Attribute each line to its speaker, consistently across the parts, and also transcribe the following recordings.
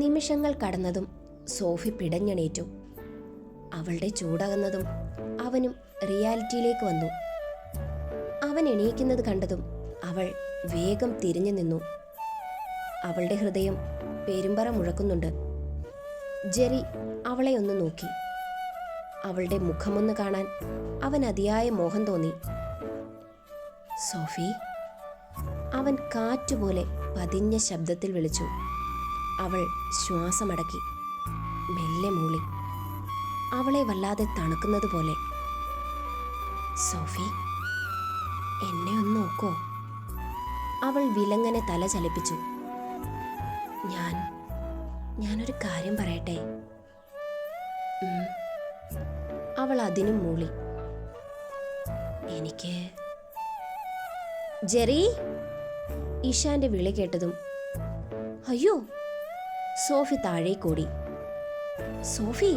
Speaker 1: നിമിഷങ്ങൾ കടന്നതും സോഫി പിടഞ്ഞെണീറ്റു. അവളുടെ ചൂടകന്നതും അവനും റിയാലിറ്റിയിലേക്ക് വന്നു. അവൻ എണീക്കുന്നത് കണ്ടതും അവൾ വേഗം തിരിഞ്ഞു നിന്നു. അവളുടെ ഹൃദയം പെരുമ്പറ മുഴക്കുന്നുണ്ട്. ജെറി അവളെ ഒന്ന് നോക്കി. അവളുടെ മുഖമൊന്ന് കാണാൻ അവൻ അതിയായ മോഹം തോന്നി. സോഫി, അവൻ കാറ്റുപോലെ പതിഞ്ഞ ശബ്ദത്തിൽ വിളിച്ചു. അവൾ ശ്വാസമടക്കി മെല്ലെ മൂളി, അവളെ വല്ലാതെ തണുക്കുന്നത് പോലെ. സോഫി, എന്നെ ഒന്ന് നോക്കോ? അവൾ വിലങ്ങനെ തല ചലിപ്പിച്ചു. ഞാനൊരു കാര്യം പറയട്ടെ? അവൾ അതിനും മൂളി. എനിക്ക് ജെറി. ഇഷാന്റെ വിളി കേട്ടതും അയ്യോ, സോഫി താഴേക്കോടി. സോഫി,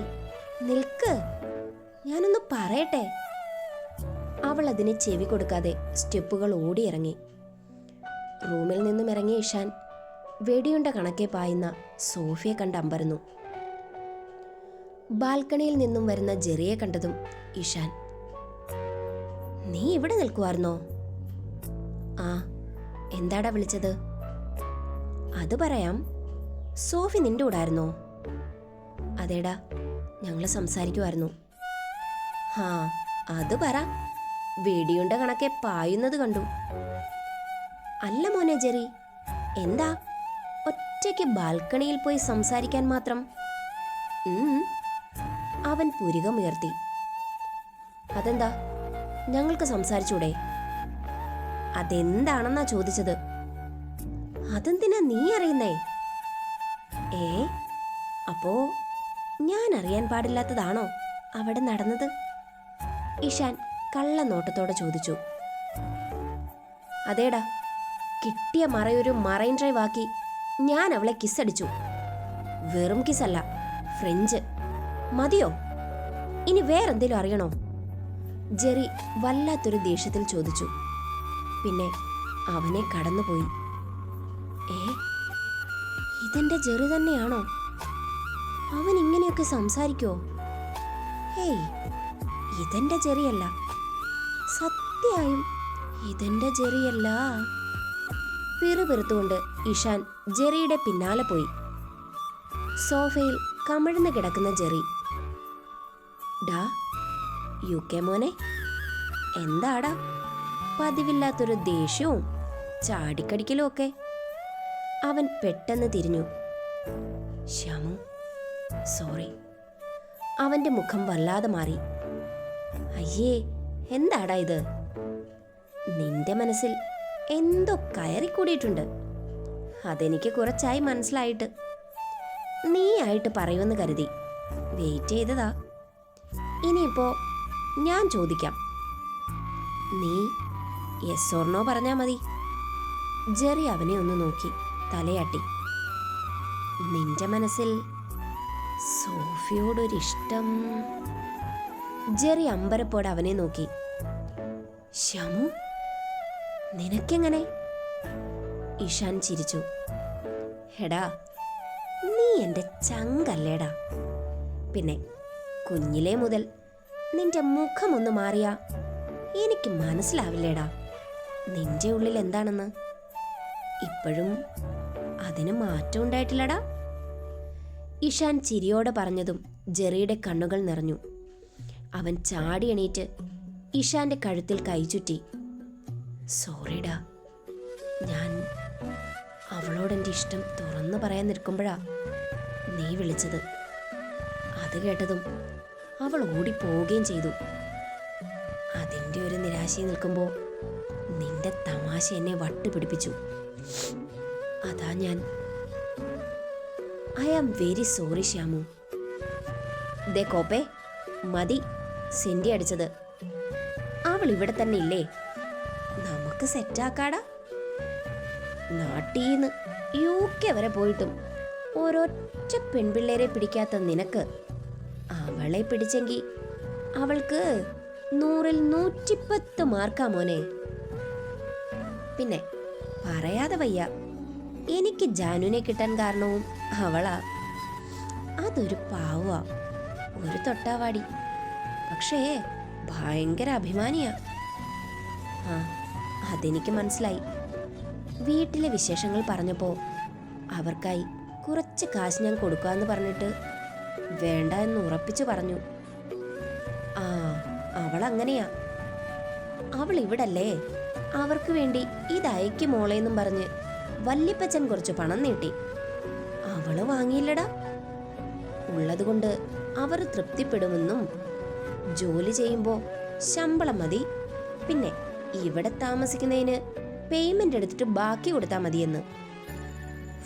Speaker 1: നിൽക്ക്, ഞാനൊന്ന് പറയട്ടെ. അവൾ അതിന് ചെവി കൊടുക്കാതെ സ്റ്റെപ്പുകൾ ഓടിയിറങ്ങി. റൂമിൽ നിന്നും ഇറങ്ങിയ ഇഷാൻ വെടിയുണ്ട കണക്കെ പായുന്ന സോഫിയെ കണ്ട് അമ്പരന്നു. ബാൽക്കണിയിൽ നിന്നും വരുന്ന ജെറിയെ കണ്ടതും ഇഷാൻ, നീ ഇവിടെ നിൽക്കുവായിരുന്നോ? ആ, എന്താടാ വിളിച്ചത്? അത് പറയാം. സോഫി നിന്റെ കൂടായിരുന്നോ? അതേടാ, ഞങ്ങൾ സംസാരിക്കുമായിരുന്നു. ഹാ, അത് പറ. വെടിയുണ്ട കണക്കെ പായുന്നത് കണ്ടു. അല്ല മോനെ ജെറി, എന്താ ഒറ്റയ്ക്ക് ബാൽക്കണിയിൽ പോയി സംസാരിക്കാൻ മാത്രം? അവൻ പുരികമുയർത്തി. അതെന്താ, ഞങ്ങൾക്ക് സംസാരിച്ചൂടെ? അതെന്താണെന്നാ ചോദിച്ചത്. അതെന്തിനാ നീ അറിയുന്നേ? അപ്പോ ഞാൻ അറിയാൻ പാടില്ലാത്തതാണോ അവിടെ നടന്നത്? ഇഷാൻ കള്ളനോട്ടത്തോടെ ചോദിച്ചു. അതേടാ, കിട്ടിയ മറയൊരു മറൈൻ ഡ്രൈവ് ആക്കി ഞാൻ അവളെ കിസ്സടിച്ചു. വെറും കിസ്സല്ല, ഫ്രഞ്ച്. മതിയോ? ഇനി വേറെന്തേലും അറിയണോ? ജെറി വല്ലാത്തൊരു ദേഷ്യത്തിൽ ചോദിച്ചു. പിന്നെ അവനെ കടന്നുപോയി. ഇതെന്റെ ജെറി തന്നെയാണോ? അവൻ ഇങ്ങനെയൊക്കെ സംസാരിക്കോ? ഹേയ്, ഇതെന്റെ ജെറിയല്ല. സത്യമായും ഇതെന്റെ ജെറിയല്ല. പിറുപിറുത്തുകൊണ്ട് ഇഷാൻ ജെറിയുടെ പിന്നാലെ പോയി. സോഫയിൽ കമിഴ്ന്ന് കിടക്കുന്ന ജെറി. ഡാ UK മോനെ, എന്താടാ പതിവില്ലാത്തൊരു ദേഷ്യവും ചാടിക്കടിക്കലും ഒക്കെ? അവൻ പെട്ടെന്ന് തിരിഞ്ഞു. ശ്യാമു, സോറി. അവന്റെ മുഖം വല്ലാതെ മാറി. അയ്യേ, എന്താടാ ഇത്? നിന്റെ മനസ്സിൽ എന്തോ കയറിക്കൂടിയിട്ടുണ്ട്. അതെനിക്ക് കുറച്ചായി മനസ്സിലായിട്ട്. നീ ആയിട്ട് പറയുമെന്ന് കരുതി വെയിറ്റ് ചെയ്തതാ. ഇനിയിപ്പോ ഞാൻ ചോദിക്കാം, നീ യെസ് ഓർ നോ പറഞ്ഞാ മതി. ജെറി അവനെ ഒന്ന് നോക്കി തലയാട്ടി. നിന്റെ മനസ്സിൽ സോഫിയോടൊരിഷ്ടം? ജെറി അമ്പരപ്പോടെ അവനെ നോക്കി. ശ്യാമു, നിനക്കെങ്ങനെ? ഇഷാൻ ചിരിച്ചു. എടാ, നീ എൻ്റെ ചങ്കല്ലേടാ. പിന്നെ കുഞ്ഞിലേ മുതൽ നിന്റെ മുഖമൊന്ന് മാറിയാ എനിക്ക് മനസ്സിലാവില്ലേടാ നിന്റെ ഉള്ളിൽ എന്താണെന്ന്. ഇപ്പോഴും അതിന് മാറ്റം ഉണ്ടായിട്ടില്ലടാ. ഇഷാൻ ചിരിയോടെ പറഞ്ഞതും ജെറിയുടെ കണ്ണുകൾ നിറഞ്ഞു. അവൻ ചാടി എണീറ്റ് ഇഷാന്റെ കഴുത്തിൽ കൈ ചുറ്റി. സോറിടാ, ഞാൻ അവളോടെൻ്റെ ഇഷ്ടം തുറന്നു പറയാൻ നിൽക്കുമ്പോഴാ നീ വിളിച്ചത്. അത് കേട്ടതും അവൾ ഓടിപ്പോവുകയും ചെയ്തു. അതിൻ്റെ ഒരു നിരാശയിൽ നിൽക്കുമ്പോൾ നിന്റെ തമാശ എന്നെ വട്ടുപിടിപ്പിച്ചു. അതാ ഞാൻ. I am very sorry Shyamu. ദേ കോപ്പേ, മതി സെന്റി അടിച്ചത്. അവൾ ഇവിടെ തന്നെ ഇല്ലേ? നമുക്ക് സെറ്റാക്കാടാ. നാട്ടീന്ന് UK വരെ പോയിട്ടും ഒരൊറ്റ പെൺപിള്ളേരെ പിടിക്കാത്ത നിനക്ക് അവളെ പിടിച്ചെങ്കിൽ അവൾക്ക് 100-ൽ 110 മാർക്കാ മോനെ. പിന്നെ പറയാതെ വയ്യ, എനിക്ക് ജാനുവിനെ കിട്ടാൻ കാരണവും അവളാ. അതൊരു പാവാ, ഒരു തൊട്ടാവാടി, പക്ഷേ ഭയങ്കര അഭിമാനിയാ. ആ, അതെനിക്ക് മനസ്സിലായി. വീട്ടിലെ വിശേഷങ്ങൾ പറഞ്ഞപ്പോൾ അവർക്കായി കുറച്ച് കാശ് ഞാൻ കൊടുക്കാമെന്ന് പറഞ്ഞിട്ട് വേണ്ട എന്ന് ഉറപ്പിച്ചു പറഞ്ഞു. ആ, അവൾ അങ്ങനെയാ. അവൾ ഇവിടല്ലേ, അവർക്ക് വേണ്ടി ഇതയക്ക് മോളേന്നും പറഞ്ഞ് വല്യപ്പച്ചൻ കുറച്ച് പണം നീട്ടി. അവള് വാങ്ങിയില്ലടാ. ഉള്ളതുകൊണ്ട് അവർ തൃപ്തിപ്പെടുമെന്നും ജോലി ചെയ്യുമ്പോൾ ശമ്പളം മതി, പിന്നെ ഇവിടെ താമസിക്കുന്നതിന് പേയ്മെന്റ് എടുത്തിട്ട് ബാക്കി കൊടുത്താൽ മതിയെന്ന്.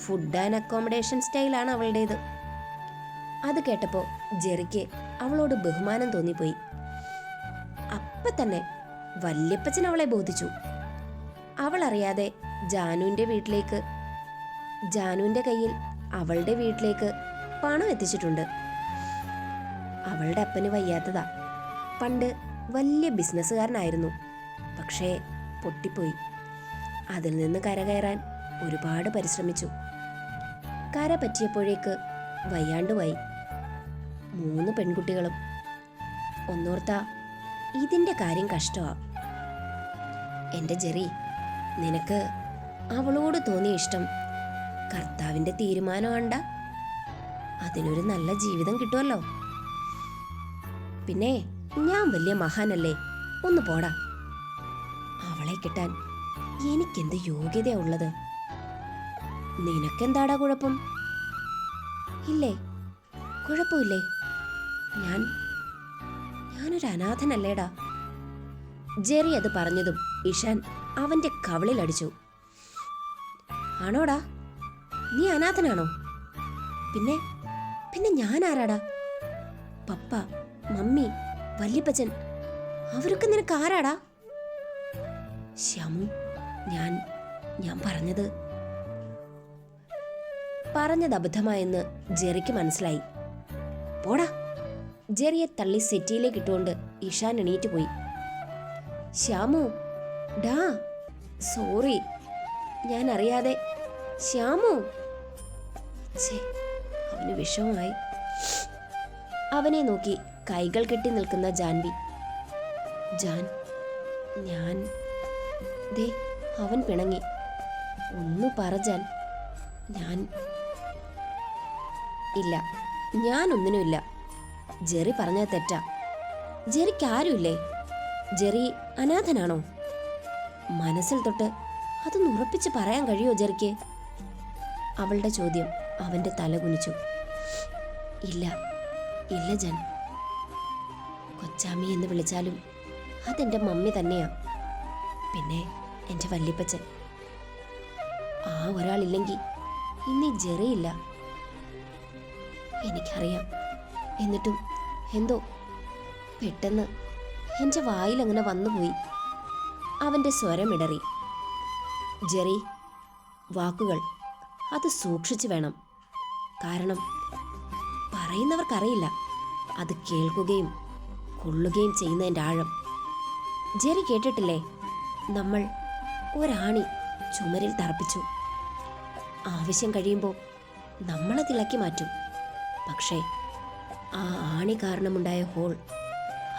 Speaker 1: ഫുഡ് ആൻഡ് അക്കോമഡേഷൻ സ്റ്റൈലാണ് അവളുടേത്. അത് കേട്ടപ്പോൾ ജെറിക്ക് അവളോട് ബഹുമാനം തോന്നിപ്പോയി. അപ്പൊ തന്നെ വല്യപ്പച്ചൻ അവളെ ബോധിച്ചു. അവൾ അറിയാതെ ജാനുവിന്റെ കയ്യിൽ അവളുടെ വീട്ടിലേക്ക് പണം എത്തിച്ചിട്ടുണ്ട്. അവളുടെ അപ്പന് വയ്യാത്തതാ. പണ്ട് വലിയ ബിസിനസ്സുകാരനായിരുന്നു, പക്ഷേ പൊട്ടിപ്പോയി. അതിൽ നിന്ന് കരകയറാൻ ഒരുപാട് പരിശ്രമിച്ചു. കര പറ്റിയപ്പോഴേക്ക് വയ്യാണ്ടുമായി. 3 പെൺകുട്ടികളും. ഒന്നോർത്താ ഇതിന്റെ കാര്യം കഷ്ടമാ. എന്റെ ജെറി, നിനക്ക് അവളോട് തോന്നിയ ഇഷ്ടം കർത്താവിന്റെ തീരുമാനമാണ്ട. അതിനൊരു നല്ല ജീവിതം കിട്ടുമല്ലോ. പിന്നെ ഞാൻ വലിയ മഹാനല്ലേ, ഒന്ന് പോടാ. അവളെ കിട്ടാൻ എനിക്കെന്ത് യോഗ്യതയാ ഉള്ളത്? നിനക്കെന്താടാ കുഴപ്പം? ഇല്ലേ, കുഴപ്പമില്ലേ? ഞാനൊരു അനാഥനല്ലേടാ. ജെറി അത് പറഞ്ഞതും ഇഷാൻ അവന്റെ കവിളിലടിച്ചു. ആണോടാ, നീ അനാഥനാണോ? പിന്നെ ഞാൻ ആരാടാ? പപ്പ, മമ്മി, വല്യപ്പച്ചൻ, അവരൊക്കെ നിനക്ക് ആരാടാ? ശ്യാമു, ഞാൻ പറഞ്ഞത് അബദ്ധമായെന്ന് ജെറിക്ക് മനസ്സിലായി. പോടാ. ജെറിയെ തള്ളി സെറ്റിയിലേക്ക് ഇട്ടുകൊണ്ട് ഇഷാൻ എണീറ്റ് പോയി. ശ്യാമു, ഡാ, സോറി, ഞാൻ അറിയാതെ. ശ്യാമു. അവന് വിഷമമായി. അവനെ നോക്കി കൈകൾ കെട്ടി നിൽക്കുന്ന ജാൻവി. ഞാൻ ദേ, അവൻ പിണങ്ങി. ഒന്നു പറ ജാൻ. ഇല്ല, ഞാനൊന്നിനുമില്ല. ജെറി പറഞ്ഞത് തെറ്റാ. ജെറിക്ക് ആരുമില്ലേ? ജെറി അനാഥനാണോ? മനസ്സിൽ തൊട്ട് അതൊന്ന് ഉറപ്പിച്ച് പറയാൻ കഴിയോ ജെറിക്ക്? അവളുടെ ചോദ്യം അവന്റെ തല കുനിച്ചു. ഇല്ല ജൻ. കൊച്ചാമ്മി എന്ന് വിളിച്ചാലും അതെന്റെ മമ്മി തന്നെയാ. പിന്നെ എന്റെ വല്യപ്പച്ചൻ. ആ ഒരാളില്ലെങ്കിൽ ഇനി ജെറിയില്ല. എനിക്കറിയാം. എന്നിട്ടും എന്തോ പെട്ടെന്ന് എന്റെ വായിലങ്ങനെ വന്നുപോയി. അവന്റെ സ്വരമിടറി. ജെറി, വാക്കുകൾ അത് സൂക്ഷിച്ചു വേണം. കാരണം പറയുന്നവർക്കറിയില്ല അത് കേൾക്കുകയും കൊള്ളുകയും ചെയ്യുന്നതിൻ്റെ ആഴം. ജെറി കേട്ടിട്ടില്ലേ, നമ്മൾ ഒരാണി ചുമരിൽ തറപ്പിച്ചു. ആവശ്യം കഴിയുമ്പോൾ നമ്മളത് ഇളക്കി മാറ്റും. പക്ഷേ ആ ആണി കാരണമുണ്ടായ ഹോൾ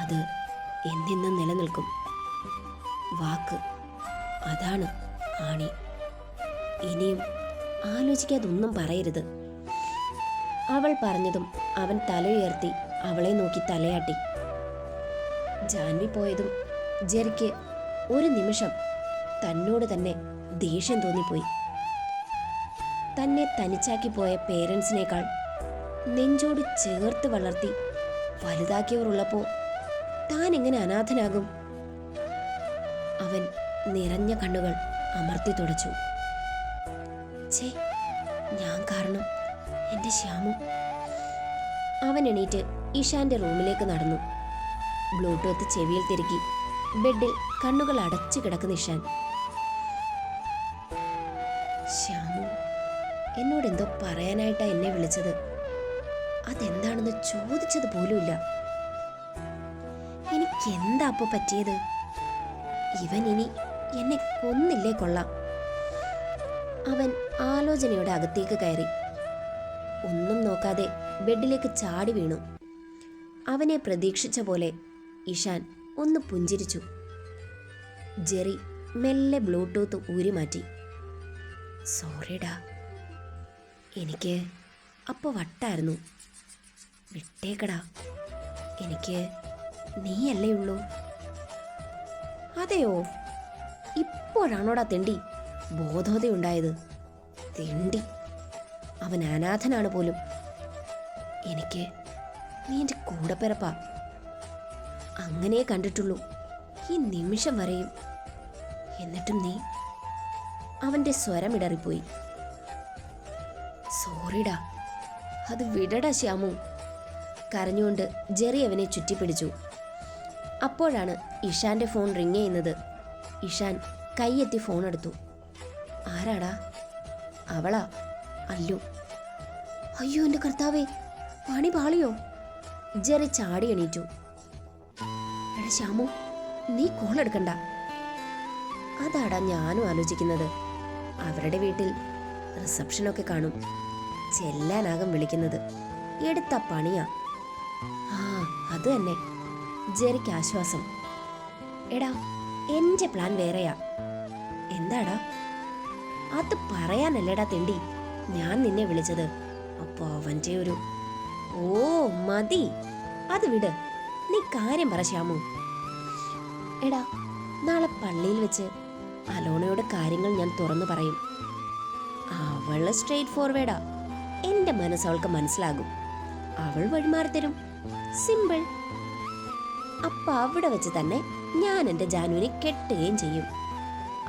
Speaker 1: അത് എന്നെന്നും നിലനിൽക്കും. വാക്ക്, അതാണ് ആണി. ഇനിയും ആലോചിക്കാതൊന്നും പറയരുത്. അവൾ പറഞ്ഞതും അവൻ തലയുയർത്തി അവളെ നോക്കി തലയാട്ടി. ജാൻവി പോയതും ജെറിക്ക് ഒരു നിമിഷം തന്നോട് തന്നെ ദേഷ്യം തോന്നിപ്പോയി. തന്നെ തനിച്ചാക്കി പോയ പേരൻസിനേക്കാൾ നെഞ്ചോട് ചേർത്ത് വളർത്തി വലുതാക്കിയവർ ഉള്ളപ്പോൾ താൻ എങ്ങനെ അനാഥനാകും? അവൻ നിറഞ്ഞ കണ്ണുകൾ അമർത്തി തുടച്ചു. ഞാൻ കാരണം എന്റെ ശ്യാമു. അവൻ എണീറ്റ് ഇഷാന്റെ റൂമിലേക്ക് നടന്നു. ബ്ലൂടൂത്ത് ചെവിയിൽ തിരുക്കി ബെഡിൽ കണ്ണുകൾ അടച്ചു കിടക്കുന്ന ഇഷാൻ. ശ്യാമു എന്നോട് എന്തോ പറയാനായിട്ടാ എന്നെ വിളിച്ചത്. അതെന്താണെന്ന് ചോദിച്ചത് പോലുമില്ല. എനിക്കെന്താ അപ്പൊ പറ്റിയത്? ഇവൻ ഇനി എന്നെ കൊന്നില്ലേ കൊള്ളാം. അവൻ ആലോചനയോടെ അകത്തേക്ക് കയറി. ഒന്നും നോക്കാതെ ബെഡിലേക്ക് ചാടി വീണു. അവനെ പ്രതീക്ഷിച്ച പോലെ ഇഷാൻ ഒന്ന് പുഞ്ചിരിച്ചു. ജെറി മെല്ലെ ബ്ലൂടൂത്ത് ഊരി മാറ്റി. സോറിടാ, എനിക്ക് അപ്പോൾ വട്ടായിരുന്നു. വിട്ടേക്കടാ, എനിക്ക് നീയല്ലേ ഉള്ളൂ. അതെയോ, ഇപ്പോഴാണോടാ തെണ്ടി ബോധോദയുണ്ടായത്? തെണ്ടി, അവൻ അനാഥനാണ് പോലും. എനിക്ക് നീ എൻ്റെ കൂടപ്പിറപ്പാ. അങ്ങനെ കണ്ടിട്ടുള്ളൂ ഈ നിമിഷം വരെയും. എന്നിട്ടും നീ... അവൻ്റെ സ്വരമിടറിപ്പോയി. സോറിടാ, അത് വിടടാ ശ്യാമു. കരഞ്ഞുകൊണ്ട് ജെറി അവനെ ചുറ്റിപ്പിടിച്ചു. അപ്പോഴാണ് ഇഷാന്റെ ഫോൺ റിങ് ചെയ്യുന്നത്. ഇഷാൻ കൈയെത്തി ഫോൺ എടുത്തു. ആരാടാ? അവളാ, അല്ലു. അയ്യോ എൻ്റെ കർത്താവേ, പണി പാളിയോ? ജെറി ചാടി എണീറ്റു. എടാ ശ്യാമു, നീ കോൾ എടുക്കണ്ട. അതാടാ ഞാനും ആലോചിക്കുന്നത്. അവരുടെ വീട്ടിൽ റിസപ്ഷനൊക്കെ കാണും. ചെല്ലാനാകും വിളിക്കുന്നത്. എടുത്ത പണിയാ. ആ അത് തന്നെ. ജെറിക്ക് ആശ്വാസം. എടാ, എൻ്റെ പ്ലാൻ വേറെയാ. എന്താടാ? അത് പറയാനല്ലേടാ തെണ്ടി ഞാൻ നിന്നെ വിളിച്ചത്. അപ്പൊ അവൻ്റെ ഒരു... ഓ മതി, അത് വിട്. നീ കാര്യം പറ ശ്യാമു. എടാ, നാളെ പള്ളിയിൽ വെച്ച് അലോണയോട് കാര്യങ്ങൾ ഞാൻ തുറന്നു പറയും. അവള് സ്ട്രെയിറ്റ് ഫോർവേഡാ. എൻ്റെ മനസ്സ് അവൾക്ക് മനസ്സിലാകും. അവൾ വഴിമാറിത്തരും. സിമ്പിൾ. അപ്പൊ അവിടെ വെച്ച് തന്നെ ഞാൻ എൻ്റെ ജാനുവിനെ കെട്ടുകയും ചെയ്യും.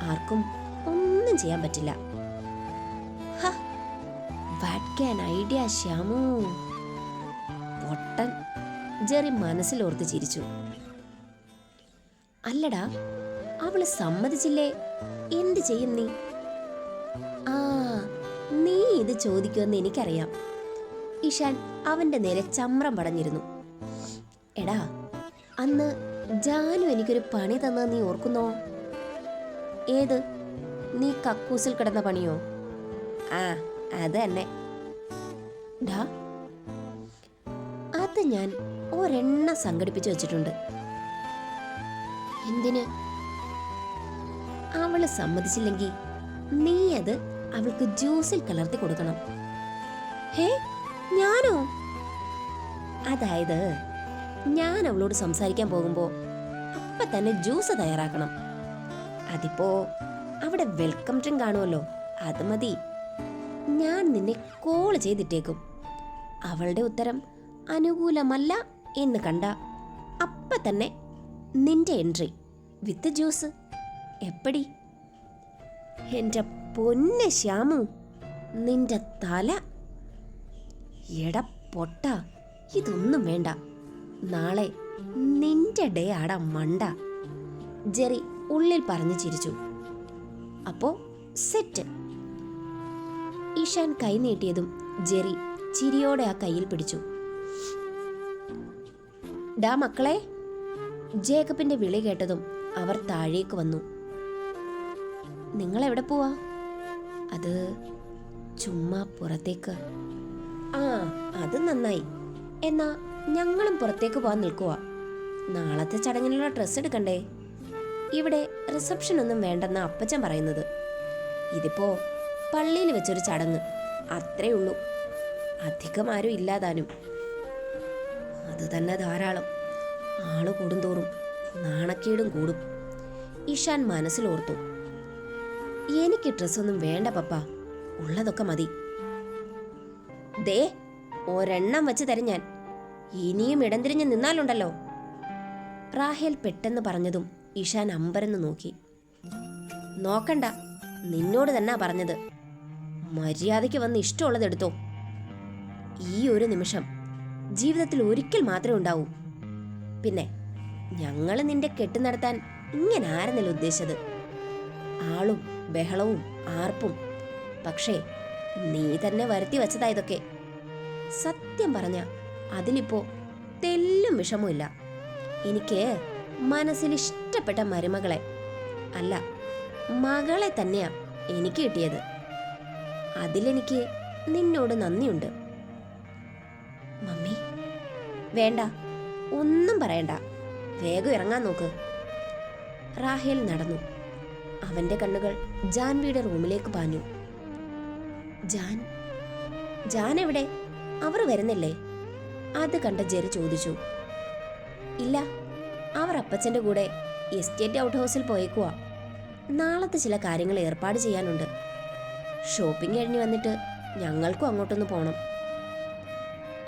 Speaker 1: ആർക്കും ഒന്നും ചെയ്യാൻ പറ്റില്ല. What can idea Shyamu. പൊട്ടൻ. ജെറി മനസ്സിലോർത്ത് ചിരിച്ചു. അല്ലടാ, അവള് സമ്മതിച്ചില്ലേ എന്ത് ചെയ്യും നീ? ആ, നീ ഇത് ചോദിക്കുമെന്ന് എനിക്കറിയാം. ഇഷാൻ അവന്റെ നേരെ ചമ്രം പടഞ്ഞിരുന്നു. എടാ, അന്ന് ജാനു എനിക്കൊരു പണി തന്നത് നീ ഓർക്കുന്നോ? ഏത്? നീ കക്കൂസിൽ കിടന്ന പണിയോ? ആ, അത് തന്നെ. ഡാ, അത് ഞാൻ ഒരെണ്ണം സംഘടിപ്പിച്ചു വെച്ചിട്ടുണ്ട്. എന്തിന്? അവള് സമ്മതിച്ചില്ലെങ്കിൽ നീ അത് അവൾക്ക് ജ്യൂസിൽ കലർത്തി കൊടുക്കണം. ഹേ, ഞാനോ? അതായത് ഞാൻ അവളോട് സംസാരിക്കാൻ പോകുമ്പോ അപ്പൊ തന്നെ ജ്യൂസ് തയ്യാറാക്കണം. അതിപ്പോ അവിടെ വെൽക്കം ഡ്രിങ്ക് കാണുമല്ലോ, അത് മതി. ഞാൻ നിന്നെ കോൾ ചെയ്തിട്ടേക്കും. അവളുടെ ഉത്തരം അനുകൂലമല്ല എന്ന് കണ്ട അപ്പ തന്നെ നിന്റെ എൻട്രി വിത്ത് ജ്യൂസ്. എപ്പടി? എന്റെ പൊന്നെ ശ്യാമു, നിന്റെ തല. എട പൊട്ട, ഇതൊന്നും വേണ്ട. നാളെ നിന്റെ ഡേ ആടാ മണ്ട. ജെറി ഉള്ളിൽ പറഞ്ഞു ചിരിച്ചു. അപ്പോ സെറ്റ്. ഇഷാൻ കൈ നീട്ടിയതും ജെറി ചിരിയോടെ ആ കയ്യിൽ പിടിച്ചു. ഡാ മക്കളെ. ജേക്കബിന്റെ വിളി കേട്ടതും അവർ താഴേക്ക് വന്നു. നിങ്ങൾ എവിടെ പോവാ? അത് ചുമ്മാ പുറത്തേക്ക്. ആ, അത് നന്നായി. എന്നാ ഞങ്ങളും പുറത്തേക്ക് പോവാൻ നിൽക്കുക. നാളത്തെ ചടങ്ങിനുള്ള ഡ്രസ്സ് എടുക്കണ്ടേ? ഇവിടെ റിസപ്ഷൻ ഒന്നും വേണ്ടെന്ന അപ്പച്ചൻ പറയുന്നത്. ഇതിപ്പോ പള്ളിയിൽ വെച്ചൊരു ചടങ്ങ്, അത്രേ ഉള്ളൂ. അധികം ആരും ഇല്ലാതാനും. അത് തന്നെ ധാരാളം. ആള് കൂടുന്തോറും നാണക്കേടും കൂടും. ഇഷാൻ മനസ്സിലോർത്തു. എനിക്ക് ഡ്രസ്സൊന്നും വേണ്ട പപ്പ, ഉള്ളതൊക്കെ മതി. ദേ, ഒരെണ്ണം വെച്ച് തരും ഞാൻ. ഇനിയും ഇടം തിരിഞ്ഞ് നിന്നാലുണ്ടല്ലോ. റാഹേൽ പെട്ടെന്ന് പറഞ്ഞതും ഇഷാൻ അമ്പരന്ന് നോക്കി. നോക്കണ്ട, നിന്നോട് തന്നെ പറഞ്ഞത്. മര്യാദയ്ക്ക് വന്ന് ഇഷ്ടമുള്ളത് എടുത്തോ. ഈ ഒരു നിമിഷം ജീവിതത്തിൽ ഒരിക്കൽ മാത്രമേ ഉണ്ടാവൂ. പിന്നെ ഞങ്ങൾ നിന്റെ കെട്ട് നടത്താൻ ഇങ്ങനെ ആരെന്നല്ല ഉദ്ദേശിച്ചത്. ആളും ബഹളവും ആർപ്പും. പക്ഷേ നീ തന്നെ വരുത്തി വെച്ചതാ ഇതൊക്കെ. സത്യം പറഞ്ഞ അതിലിപ്പോ തെല്ലും വിഷമമില്ല. എനിക്ക് മനസ്സിൽ ഇഷ്ടപ്പെട്ട മരുമകളെ, അല്ല മകളെ തന്നെയാ എനിക്ക് കിട്ടിയത്. അതിലെനിക്ക് നിന്നോട് നന്ദിയുണ്ട്. മമ്മി, വേണ്ട, ഒന്നും പറയണ്ട, വേഗം ഇറങ്ങാൻ നോക്ക്. റാഹേൽ നടന്നു. അവന്റെ കണ്ണുകൾ ജാൻവിയുടെ റൂമിലേക്ക് പാഞ്ഞു. ജാൻ എവിടെ? അവർ വരുന്നില്ലേ? അത് കണ്ട ജെറി ചോദിച്ചു. ഇല്ല, അവർ അപ്പച്ചന്റെ കൂടെ എസ്റ്റേറ്റ് ഔട്ട് ഹൗസിൽ പോയേക്കുവാ. നാളത്തെ ചില കാര്യങ്ങൾ ഏർപ്പാട് ചെയ്യാനുണ്ട്. ഷോപ്പിംഗ് കഴിഞ്ഞ് വന്നിട്ട് ഞങ്ങൾക്കും അങ്ങോട്ടൊന്ന് പോണം.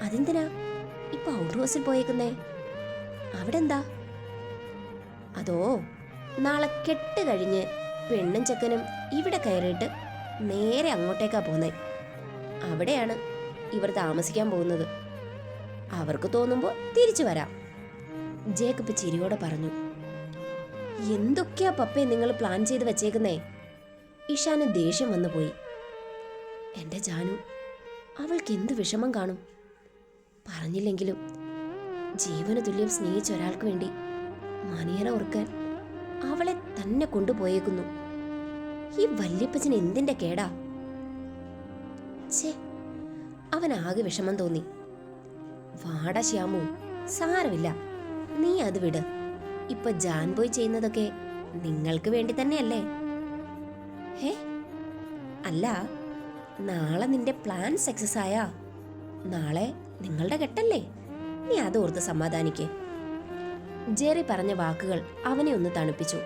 Speaker 1: അതെന്തിനാ ഇപ്പൊ ഔട്ട് ഹൗസിൽ പോയേക്കുന്നേ? അവിടെ എന്താ? അതോ, നാളെ കെട്ട് കഴിഞ്ഞ് പെണ്ണും ചെക്കനും ഇവിടെ കയറിയിട്ട് നേരെ അങ്ങോട്ടേക്കാ പോന്നേ. അവിടെയാണ് ഇവർ താമസിക്കാൻ പോകുന്നത്. അവർക്ക് തോന്നുമ്പോൾ തിരിച്ചു വരാം. ജേക്കബ് ചിരിയോടെ പറഞ്ഞു. എന്തൊക്കെയാ പപ്പേ നിങ്ങൾ പ്ലാൻ ചെയ്ത് വെച്ചേക്കുന്നേ? ഇഷാന് ദേഷ്യം വന്നു പോയി. എന്റെ ജാനു, അവൾക്ക് എന്ത് വിഷമം കാണും? പറഞ്ഞില്ലെങ്കിലും ജീവന് തുല്യം സ്നേഹിച്ച ഒരാൾക്ക് വേണ്ടി മണിയറ ഓർക്കാൻ അവളെ തന്നെ കൊണ്ടുപോയേക്കുന്നു. ഈ വല്യപ്പച്ചന് എന്തിന്റെ കേടാ? ഛേ, അവനാകെ വിഷമം തോന്നി. വാടാ ശ്യാമു, സാരമില്ല, നീ അത് വിട്. ഇപ്പൊ ജാൻ പോയി ചെയ്യുന്നതൊക്കെ നിങ്ങൾക്ക് വേണ്ടി തന്നെയല്ലേ? ഹേ, അല്ല, നാളെ നിന്റെ പ്ലാൻ സക്സസ് ആയാ നാളെ നിങ്ങളുടെ കെട്ടല്ലേ? നീ അതോർത്ത് സമാധാനിക്കേ. ജെറി പറഞ്ഞ വാക്കുകൾ അവനെ ഒന്ന് തണുപ്പിച്ചു.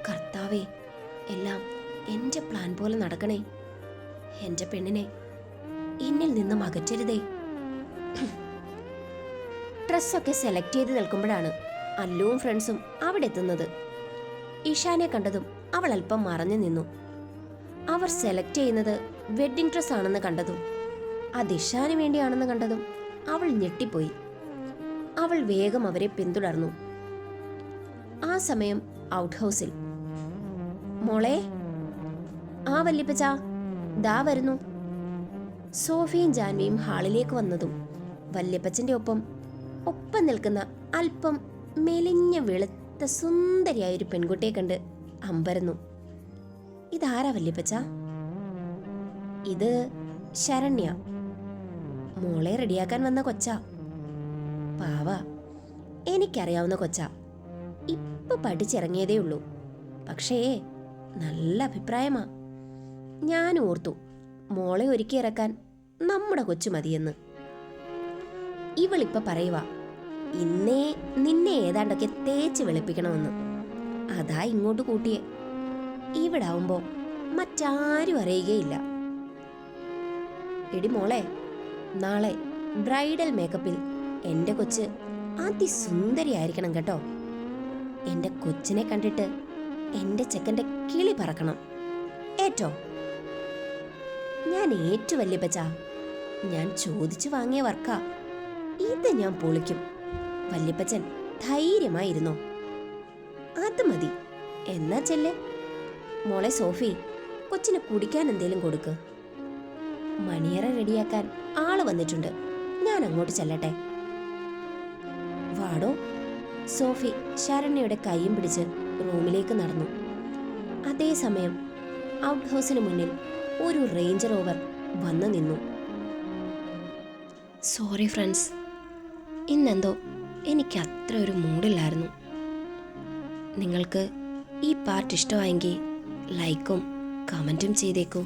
Speaker 1: കർത്താവേ, എല്ലാം എന്റെ പ്ലാൻ പോലെ നടക്കണേ. എന്റെ പെണ്ണിനെ എന്നിൽ നിന്നും അകറ്റരുതേ. ഡ്രസ്സൊക്കെ സെലക്ട് ചെയ്ത് നിൽക്കുമ്പോഴാണ് അല്ലുവും ഫ്രണ്ട്സും അവിടെ എത്തുന്നത്. ഇഷാനെ കണ്ടതും അവൾ അല്പം മറഞ്ഞു നിന്നു. അവർ സെലക്ട് ചെയ്യുന്നത് വെഡ്ഡിംഗ് ഡ്രസ് ആണെന്ന് കണ്ടതും അത് ഇഷാന് വേണ്ടിയാണെന്ന് കണ്ടതും അവൾ ഞെട്ടിപ്പോയി. അവൾ വേഗം അവരെ പിന്തുടർന്നു. ആ സമയം ഔട്ട് ഹൗസിൽ, മോളെ, ആ വല്യപ്പച്ച ദാ വരുന്നു. സോഫിയും ജാൻവിയും ഹാളിലേക്ക് വന്നതും വല്യപ്പച്ചന്റെ ഒപ്പം നിൽക്കുന്ന അല്പം മെലിഞ്ഞ വെളുത്ത സുന്ദരിയായൊരു പെൺകുട്ടിയെ കണ്ട് അമ്പരന്നു. ഇതാരാ വല്യപ്പച്ച? ഇത് ശരണ്യ, മോളെ റെഡിയാക്കാൻ വന്ന കൊച്ചാ. പാവ, എനിക്കറിയാവുന്ന കൊച്ചാ. ഇപ്പൊ പഠിച്ചിറങ്ങിയതേ ഉള്ളൂ. പക്ഷേ നല്ല അഭിപ്രായമാ. ഞാൻ ഓർത്തു മോളെ ഒരുക്കി ഇറക്കാൻ നമ്മുടെ കൊച്ചു മതിയെന്ന്. ഇവളിപ്പ പറയുവാ ഇന്നേ നിന്നെ ഏതാണ്ടൊക്കെ തേച്ച് വെളുപ്പിക്കണമെന്ന്. അതാ ഇങ്ങോട്ട് കൂട്ടിയേ. ഇവിടെ ആവുമ്പോ മറ്റാരും അറിയുകയില്ല. എടി മോളെ, നാളെ ബ്രൈഡൽ മേക്കപ്പിൽ എന്റെ കൊച്ച് അതിസുന്ദരിയായിരിക്കണം കേട്ടോ. എന്റെ കൊച്ചിനെ കണ്ടിട്ട് എന്റെ ചെക്കന്റെ കിളി പറക്കണം. ഏറ്റോ? ഞാൻ ഏറ്റു വല്യപ്പച്ച. ഞാൻ ചോദിച്ചു വാങ്ങിയ വർക്കാ. ഇത് ഞാൻ പൊളിക്കും. വല്യപ്പച്ചൻ ധൈര്യമായിരുന്നോ? അത് മതി. എന്നാ ചെല്ല്. മോളെ സോഫി, കൊച്ചിന് കുടിക്കാൻ എന്തേലും കൊടുക്ക്. മണിയറ റെഡിയാക്കാൻ ആള് വന്നിട്ടുണ്ട്. ഞാൻ അങ്ങോട്ട് ചെല്ലട്ടെ. വാടോ. സോഫി ശരണ്യയുടെ കൈയും പിടിച്ച് റൂമിലേക്ക് നടന്നു. അതേസമയം ഔട്ട് ഹൗസിന് മുന്നിൽ ഒരു റേഞ്ച് റോവർ വന്നു നിന്നു. സോറി ഫ്രണ്ട്സ്, ഇന്നെന്തോ എനിക്ക് അത്ര ഒരു മൂഡില്ലായിരുന്നു. നിങ്ങൾക്ക് ഈ പാർട്ട് ഇഷ്ടമായെങ്കിൽ ലൈക്കും കമൻറ്റും ചെയ്തേക്കൂ.